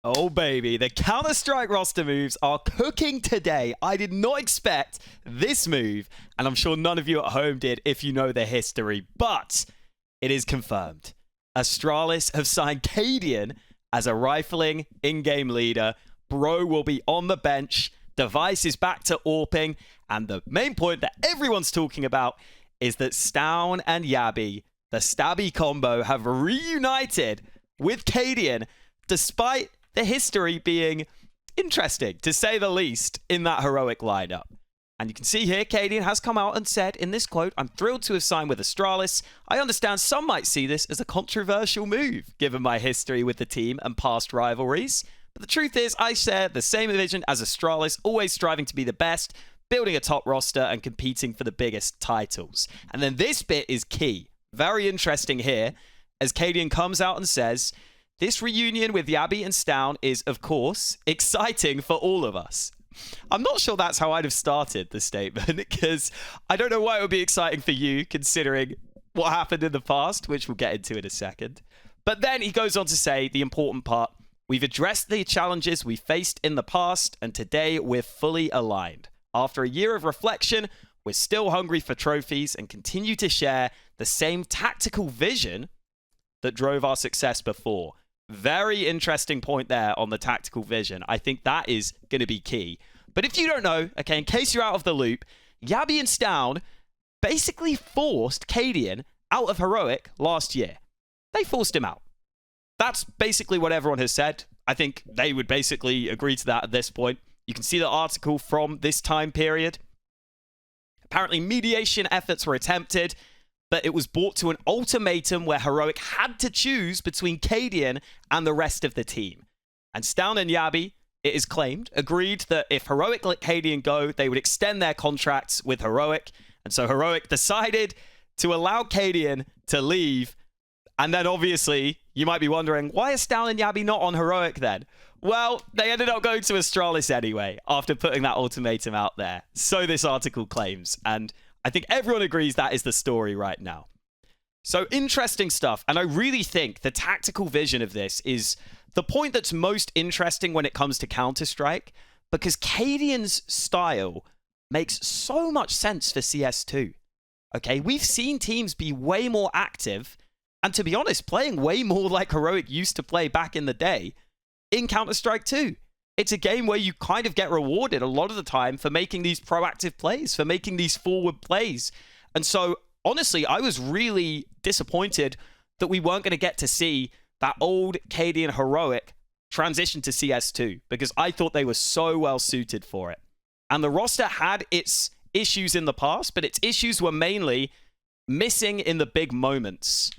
Oh baby, the Counter-Strike roster moves are cooking today. I did not expect this move, and I'm sure none of you at home did if you know the history, but it is confirmed. Astralis have signed cadiaN as a rifling in-game leader. Bro will be on the bench. Device is back to AWPing, and the main point that everyone's talking about is that cadiaN and Stabbi, the Stabbi combo, have reunited with cadiaN, despite the history being interesting, to say the least, in that heroic lineup. And you can see here, cadiaN has come out and said in this quote, "I'm thrilled to have signed with Astralis. I understand some might see this as a controversial move, given my history with the team and past rivalries. But the truth is, I share the same vision as Astralis, always striving to be the best, building a top roster and competing for the biggest titles." And then this bit is key. Very interesting here, as cadiaN comes out and says, "This reunion with Stabbi and cadiaN is, of course, exciting for all of us." I'm not sure that's how I'd have started the statement, because I don't know why it would be exciting for you, considering what happened in the past, which we'll get into in a second. But then he goes on to say the important part: "We've addressed the challenges we faced in the past, and today we're fully aligned. After a year of reflection, we're still hungry for trophies and continue to share the same tactical vision that drove our success before." Very interesting point there on the tactical vision. I think that is going to be key. But if you don't know, okay, in case you're out of the loop, Stabbi and cadiaN basically forced cadiaN out of Heroic last year. They forced him out. That's basically what everyone has said. I think they would basically agree to that at this point. You can see the article from this time period. Apparently, mediation efforts were attempted, but it was brought to an ultimatum where Heroic had to choose between cadiaN and the rest of the team. And cadiaN and Stabbi, it is claimed, agreed that if Heroic let cadiaN go, they would extend their contracts with Heroic. And so Heroic decided to allow cadiaN to leave. And then obviously, you might be wondering, why is cadiaN and Stabbi not on Heroic then? Well, they ended up going to Astralis anyway, after putting that ultimatum out there. So this article claims. And I think everyone agrees that is the story right now. So interesting stuff. And I really think the tactical vision of this is the point that's most interesting when it comes to Counter-Strike, because cadiaN's style makes so much sense for CS2. Okay, we've seen teams be way more active, and to be honest, playing way more like Heroic used to play back in the day in Counter-Strike 2. It's a game where you kind of get rewarded a lot of the time for making these proactive plays, for making these forward plays. And so, honestly, I was really disappointed that we weren't going to get to see that old cadiaN Heroic transition to CS2, because I thought they were so well suited for it. And the roster had its issues in the past, but its issues were mainly missing in the big moments.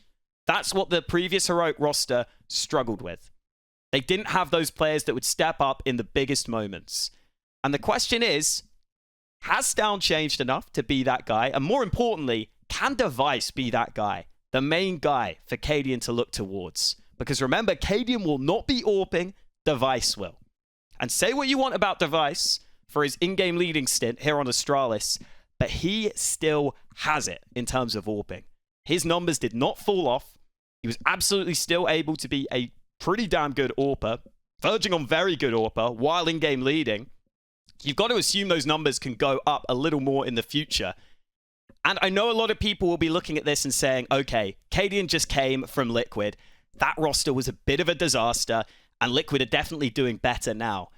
That's what the previous Heroic roster struggled with. They didn't have those players that would step up in the biggest moments. And the question is, has cadiaN changed enough to be that guy? And more importantly, can Device be that guy? The main guy for cadiaN to look towards? Because remember, cadiaN will not be AWPing, Device will. And say what you want about Device for his in-game leading stint here on Astralis, but he still has it in terms of AWPing. His numbers did not fall off. He was absolutely still able to be a pretty damn good AWPer, verging on very good AWPer, while in-game leading. You've got to assume those numbers can go up a little more in the future. And I know a lot of people will be looking at this and saying, okay, cadiaN just came from Liquid. That roster was a bit of a disaster, and Liquid are definitely doing better now.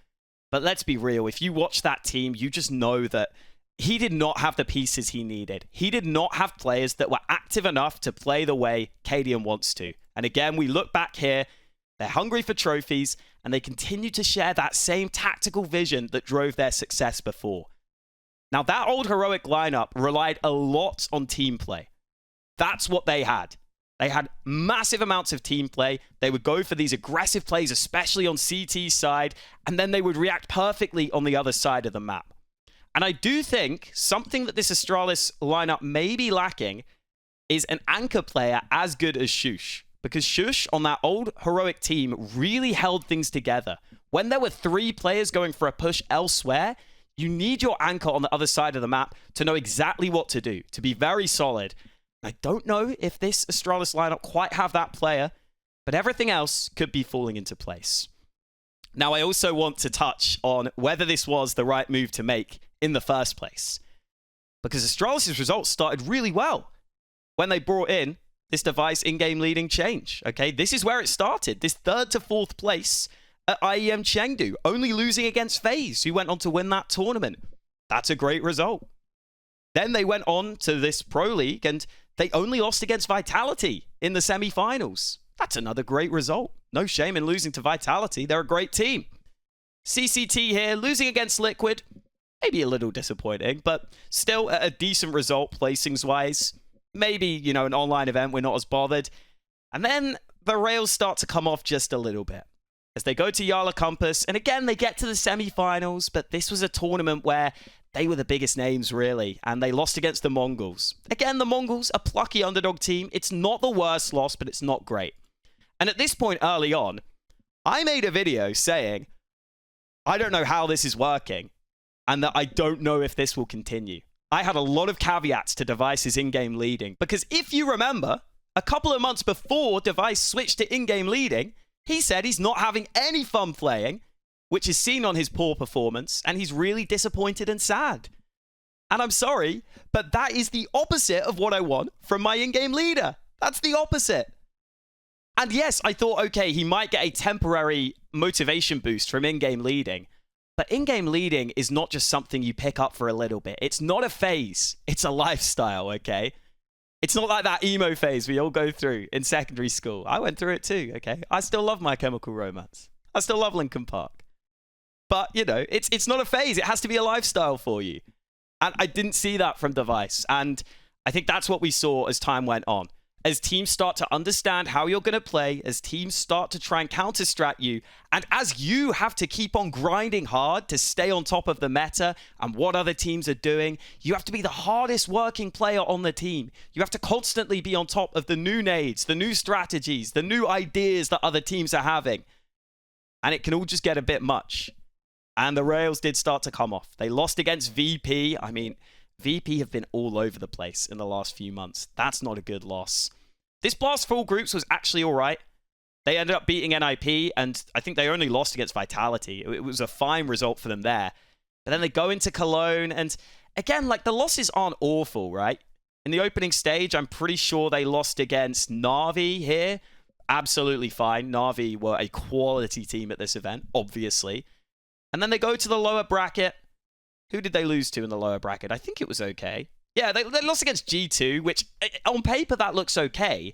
But let's be real, if you watch that team, you just know that he did not have the pieces he needed. He did not have players that were active enough to play the way cadiaN wants to. And again, we look back here, they're hungry for trophies, and they continue to share that same tactical vision that drove their success before. Now, that old Heroic lineup relied a lot on team play. That's what they had. They had massive amounts of team play. They would go for these aggressive plays, especially on CT's side, and then they would react perfectly on the other side of the map. And I do think something that this Astralis lineup may be lacking is an anchor player as good as Shush. Because Shush on that old Heroic team really held things together. When there were 3 players going for a push elsewhere, you need your anchor on the other side of the map to know exactly what to do, to be very solid. I don't know if this Astralis lineup quite have that player, but everything else could be falling into place. Now, I also want to touch on whether this was the right move to make in the first place. Because Astralis' results started really well when they brought in this device in-game leading change. Okay, this is where it started. This 3rd to 4th place at IEM Chengdu, only losing against FaZe, who went on to win that tournament. That's a great result. Then they went on to this Pro League and they only lost against Vitality in the semi-finals. That's another great result. No shame in losing to Vitality. They're a great team. CCT here, losing against Liquid. Maybe a little disappointing, but still a decent result placings-wise. Maybe, you know, an online event, we're not as bothered. And then the rails start to come off just a little bit as they go to Yala Compass. And again, they get to the semi-finals, but this was a tournament where they were the biggest names, really, and they lost against the Mongols. Again, the Mongols, a plucky underdog team. It's not the worst loss, but it's not great. And at this point early on, I made a video saying, I don't know how this is working, and that I don't know if this will continue. I had a lot of caveats to Device's in-game leading, because if you remember, a couple of months before Device switched to in-game leading, he said he's not having any fun playing, which is seen on his poor performance, and he's really disappointed and sad. And I'm sorry, but that is the opposite of what I want from my in-game leader. That's the opposite. And yes, I thought, okay, he might get a temporary motivation boost from in-game leading, but in-game leading is not just something you pick up for a little bit. It's not a phase. It's a lifestyle, okay? It's not like that emo phase we all go through in secondary school. I went through it too, okay? I still love My Chemical Romance. I still love Linkin Park. But, you know, it's not a phase. It has to be a lifestyle for you. And I didn't see that from Device. And I think that's what we saw as time went on. As teams start to understand how you're going to play, as teams start to try and counter-strat you, and as you have to keep on grinding hard to stay on top of the meta and what other teams are doing, you have to be the hardest working player on the team. You have to constantly be on top of the new nades, the new strategies, the new ideas that other teams are having. And it can all just get a bit much. And the rails did start to come off. They lost against VP. I mean, VP have been all over the place in the last few months. That's not a good loss. This Blast Full Groups was actually all right. They ended up beating NIP, and I think they only lost against Vitality. It was a fine result for them there. But then they go into Cologne, and again, like, the losses aren't awful, right? In the opening stage, I'm pretty sure they lost against Na'Vi here. Absolutely fine. Na'Vi were a quality team at this event, obviously. And then they go to the lower bracket. Who did they lose to in the lower bracket? I think it was okay. Yeah, they lost against G2, which on paper that looks okay,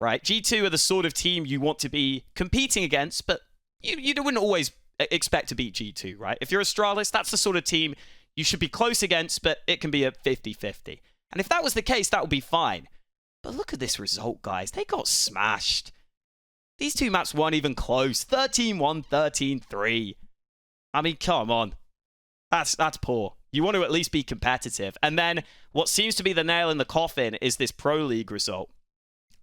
right? G2 are the sort of team you want to be competing against, but you wouldn't always expect to beat G2, right? If you're Astralis, that's the sort of team you should be close against, but it can be a 50-50. And if that was the case, that would be fine. But look at this result, guys. They got smashed. These two maps weren't even close. 13-1, 13-3. I mean, come on. That's poor. You want to at least be competitive. And then what seems to be the nail in the coffin is this Pro League result.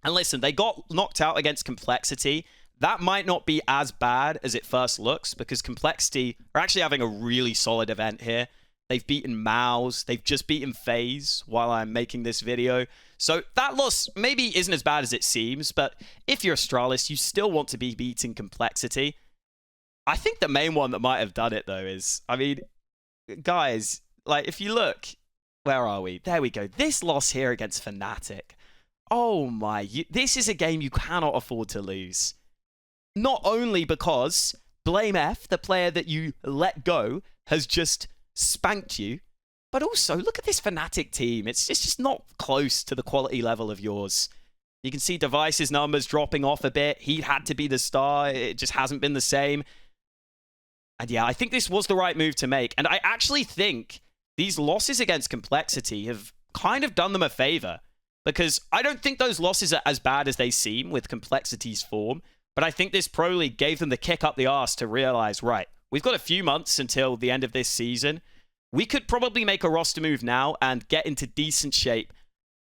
And listen, they got knocked out against Complexity. That might not be as bad as it first looks, because Complexity are actually having a really solid event here. They've beaten Mouse. They've just beaten FaZe while I'm making this video. So that loss maybe isn't as bad as it seems, but if you're Astralis, you still want to be beating Complexity. I think the main one that might have done it, though, is, I mean, guys, like, if you look, where are we? There we go. This loss here against Fnatic. Oh my, this is a game you cannot afford to lose. Not only because Blame F, the player that you let go, has just spanked you, but also look at this Fnatic team. It's just not close to the quality level of yours. You can see Device's numbers dropping off a bit. He had to be the star. It just hasn't been the same. And yeah, I think this was the right move to make. And I actually think these losses against Complexity have kind of done them a favor, because I don't think those losses are as bad as they seem with Complexity's form. But I think this Pro League gave them the kick up the arse to realize, right, we've got a few months until the end of this season. We could probably make a roster move now and get into decent shape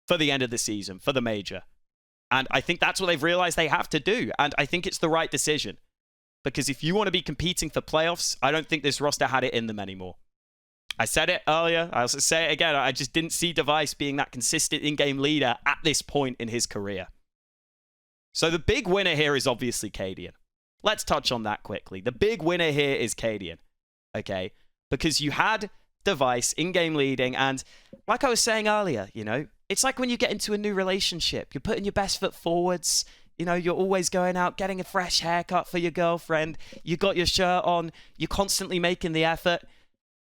for the end of the season, for the major. And I think that's what they've realized they have to do. And I think it's the right decision. Because if you want to be competing for playoffs, I don't think this roster had it in them anymore. I said it earlier. I'll say it again. I just didn't see Device being that consistent in-game leader at this point in his career. So the big winner here is obviously cadiaN. Let's touch on that quickly. The big winner here is cadiaN, okay? Because you had Device in-game leading, and like I was saying earlier, you know, it's like when you get into a new relationship. You're putting your best foot forwards. You know, you're always going out, getting a fresh haircut for your girlfriend. You got your shirt on. You're constantly making the effort.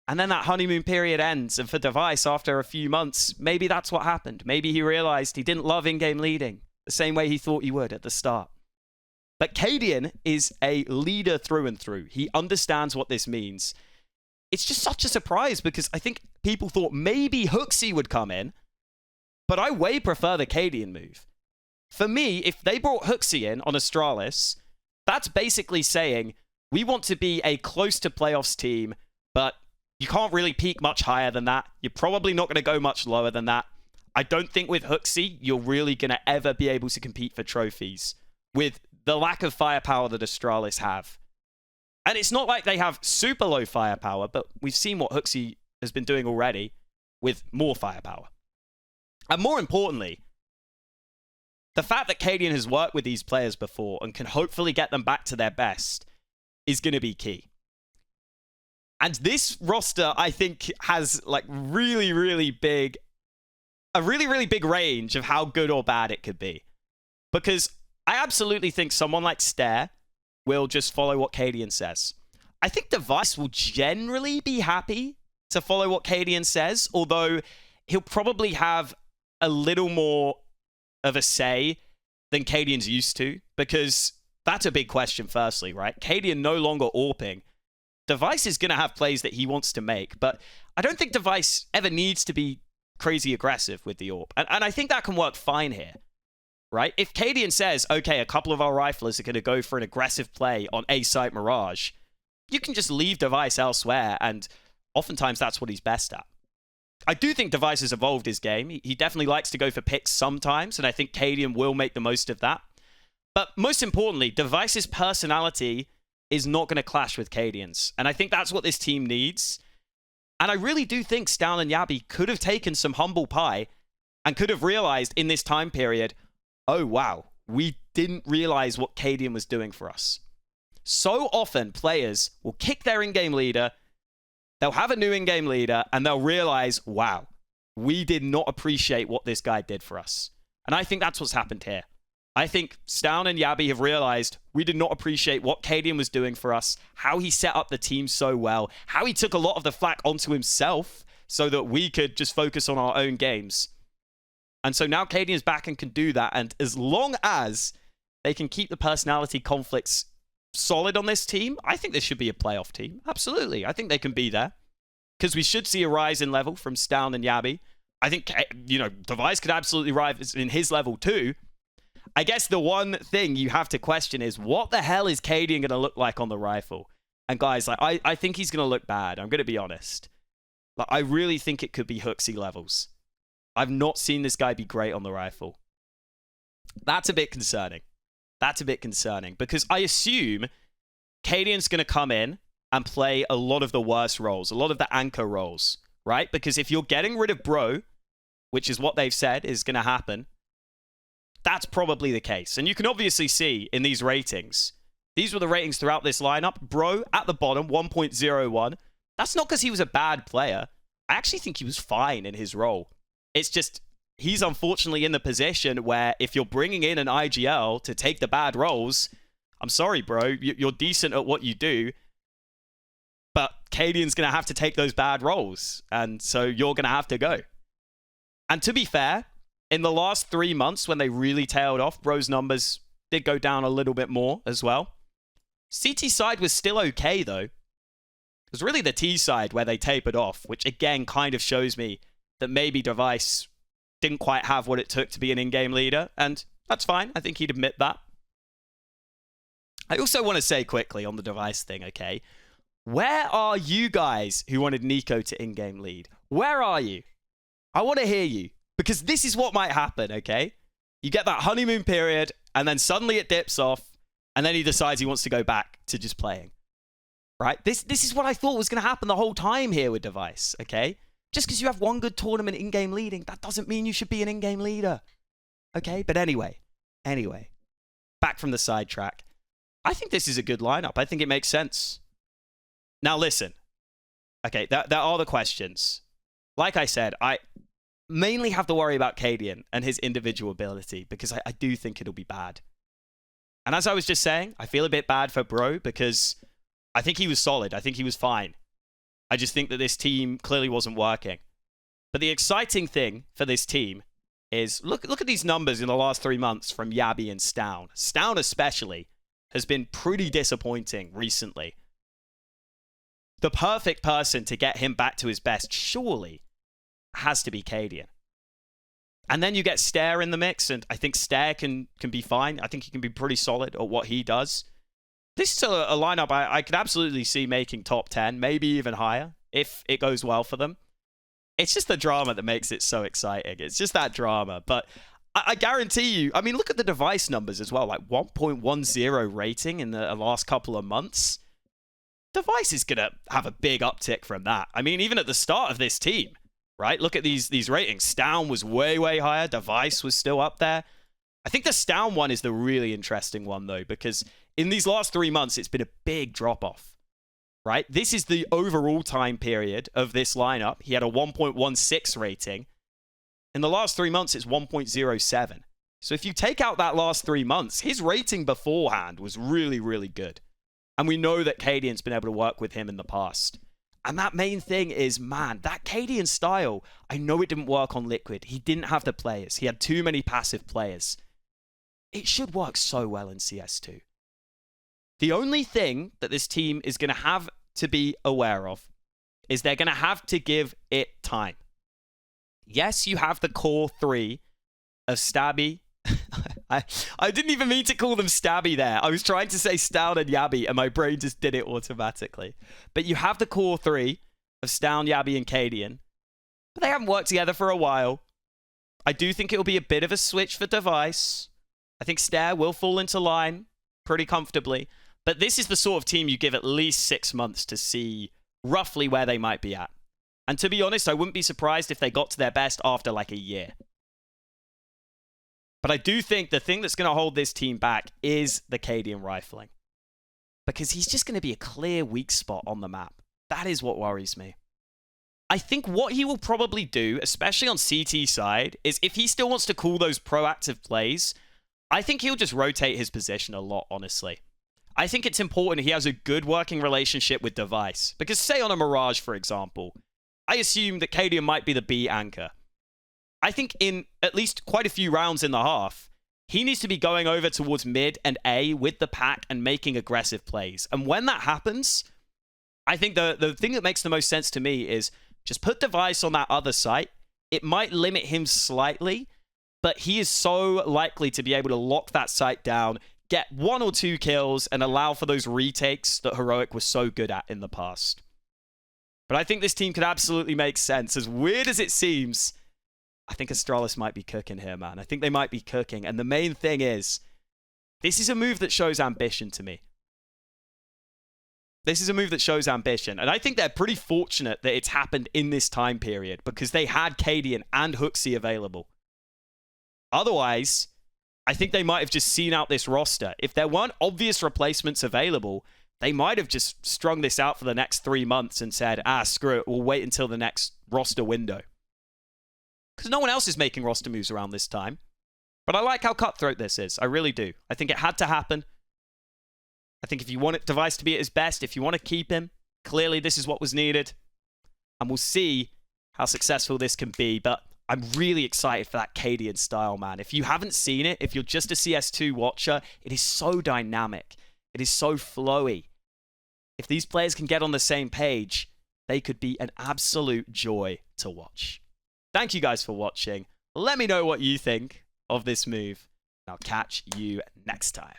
And then that honeymoon period ends. And for Device, after a few months, maybe that's what happened. Maybe he realized he didn't love in-game leading the same way he thought he would at the start. But cadiaN is a leader through and through. He understands what this means. It's just such a surprise because I think people thought maybe Hooksy would come in, but I way prefer the cadiaN move. For me, if they brought Hooksy in on Astralis, that's basically saying we want to be a close to playoffs team, but you can't really peak much higher than that. You're probably not going to go much lower than that. I don't think with Hooksy, you're really going to ever be able to compete for trophies with the lack of firepower that Astralis have. And it's not like they have super low firepower, but we've seen what Hooksy has been doing already with more firepower. And more importantly, the fact that cadiaN has worked with these players before and can hopefully get them back to their best is going to be key. And this roster, I think, has like a really, really big range of how good or bad it could be. Because I absolutely think someone like Stair will just follow what cadiaN says. I think Device will generally be happy to follow what cadiaN says, although he'll probably have a little more of a say than cadiaN's used to, because that's a big question firstly, right? cadiaN no longer AWPing. Device is going to have plays that he wants to make, but I don't think Device ever needs to be crazy aggressive with the AWP. And I think that can work fine here, right? If cadiaN says, okay, a couple of our riflers are going to go for an aggressive play on A-site Mirage, you can just leave Device elsewhere, and oftentimes that's what he's best at. I do think Device has evolved his game. He definitely likes to go for picks sometimes, and I think cadiaN will make the most of that. But most importantly, Device's personality is not going to clash with cadiaN's. And I think that's what this team needs. And I really do think Stavn and Yabby could have taken some humble pie and could have realized in this time period, oh wow, we didn't realize what cadiaN was doing for us. So often players will kick their in-game leader, they'll have a new in-game leader, and they'll realize, wow, we did not appreciate what this guy did for us. And I think that's what's happened here. I think Stavn and Yabby have realized we did not appreciate what cadiaN was doing for us, how he set up the team so well, how he took a lot of the flack onto himself so that we could just focus on our own games. And so now cadiaN is back and can do that. And as long as they can keep the personality conflicts solid on this team, I think this should be a playoff team. Absolutely. I think they can be there. Because we should see a rise in level from Stavn and Yabby. I think, you know, Device could absolutely rise in his level too. I guess the one thing you have to question is, what the hell is cadiaN going to look like on the rifle? And guys, like, I think he's going to look bad. I'm going to be honest. Like, I really think it could be Hooksy levels. I've not seen this guy be great on the rifle. That's a bit concerning. That's a bit concerning because I assume cadiaN's going to come in and play a lot of the worst roles, a lot of the anchor roles, right? Because if you're getting rid of Bro, which is what they've said is going to happen, that's probably the case. And you can obviously see in these ratings, these were the ratings throughout this lineup. Bro at the bottom, 1.01. That's not because he was a bad player. I actually think he was fine in his role. It's just, he's unfortunately in the position where if you're bringing in an IGL to take the bad roles, I'm sorry, bro, you're decent at what you do, but cadiaN's going to have to take those bad roles. And so you're going to have to go. And to be fair, in the last 3 months when they really tailed off, Bro's numbers did go down a little bit more as well. CT side was still okay, though. It was really the T side where they tapered off, which again kind of shows me that maybe Device didn't quite have what it took to be an in-game leader, and that's fine. I think he'd admit that. I also want to say quickly on the Device thing, okay? Where are you guys who wanted Nico to in-game lead? Where are you? I want to hear you. Because this is what might happen, okay? You get that honeymoon period, and then suddenly it dips off, and then he decides he wants to go back to just playing. Right? This is what I thought was going to happen the whole time here with Device, okay? Just because you have one good tournament in-game leading, that doesn't mean you should be an in-game leader. Okay? But anyway, back from the sidetrack. I think this is a good lineup. I think it makes sense. Now, listen. Okay, there are the questions. Like I said, I mainly have to worry about cadiaN and his individual ability because I do think it'll be bad. And as I was just saying, I feel a bit bad for Bro because I think he was solid. I think he was fine. I just think that this team clearly wasn't working. But the exciting thing for this team is look at these numbers in the last 3 months from Stabbi and stavn. stavn especially has been pretty disappointing recently. The perfect person to get him back to his best surely has to be cadiaN. And then you get Stair in the mix, and I think Stair can be fine. I think he can be pretty solid at what he does. This is a lineup I could absolutely see making top 10, maybe even higher, if it goes well for them. It's just the drama that makes it so exciting. It's just that drama. But I guarantee you, I mean, look at the device numbers as well, like 1.10 rating in the last couple of months. Device is going to have a big uptick from that. I mean, even at the start of this team, right? Look at these ratings. stavn was way, way higher. Device was still up there. I think the stavn one is the really interesting one, though, because in these last 3 months, it's been a big drop-off, right? This is the overall time period of this lineup. He had a 1.16 rating. In the last 3 months, it's 1.07. So if you take out that last 3 months, his rating beforehand was really, really good. And we know that cadiaN's been able to work with him in the past. And that main thing is, man, that cadiaN style, I know it didn't work on Liquid. He didn't have the players. He had too many passive players. It should work so well in CS2. The only thing that this team is going to have to be aware of is they're going to have to give it time. Yes, you have the core 3 of Stabbi. I didn't even mean to call them Stabbi there. I was trying to say stavn and Stabbi, and my brain just did it automatically. But you have the core 3 of stavn, Stabbi, and cadiaN. But they haven't worked together for a while. I do think it'll be a bit of a switch for Device. I think Stair will fall into line pretty comfortably. But this is the sort of team you give at least 6 months to see roughly where they might be at. And to be honest, I wouldn't be surprised if they got to their best after like a year. But I do think the thing that's going to hold this team back is the cadiaN rifling. Because he's just going to be a clear weak spot on the map. That is what worries me. I think what he will probably do, especially on CT side, is if he still wants to call those proactive plays, I think he'll just rotate his position a lot, honestly. I think it's important he has a good working relationship with Device. Because say on a Mirage, for example, I assume that cadiaN might be the B anchor. I think in at least quite a few rounds in the half, he needs to be going over towards mid and A with the pack and making aggressive plays. And when that happens, I think the thing that makes the most sense to me is just put Device on that other site. It might limit him slightly, but he is so likely to be able to lock that site down, get 1 or 2 kills, and allow for those retakes that Heroic was so good at in the past. But I think this team could absolutely make sense. As weird as it seems, I think Astralis might be cooking here, man. I think they might be cooking. And the main thing is, this is a move that shows ambition to me. This is a move that shows ambition. And I think they're pretty fortunate that it's happened in this time period because they had cadiaN and Hooksy available. Otherwise, I think they might have just seen out this roster. If there weren't obvious replacements available, they might have just strung this out for the next 3 months and said, screw it, we'll wait until the next roster window. Because no one else is making roster moves around this time. But I like how cutthroat this is. I really do. I think it had to happen. I think if you want Device to be at his best, if you want to keep him, clearly this is what was needed. And we'll see how successful this can be. But I'm really excited for that cadiaN style, man. If you haven't seen it, if you're just a CS2 watcher, it is so dynamic. It is so flowy. If these players can get on the same page, they could be an absolute joy to watch. Thank you guys for watching. Let me know what you think of this move. And I'll catch you next time.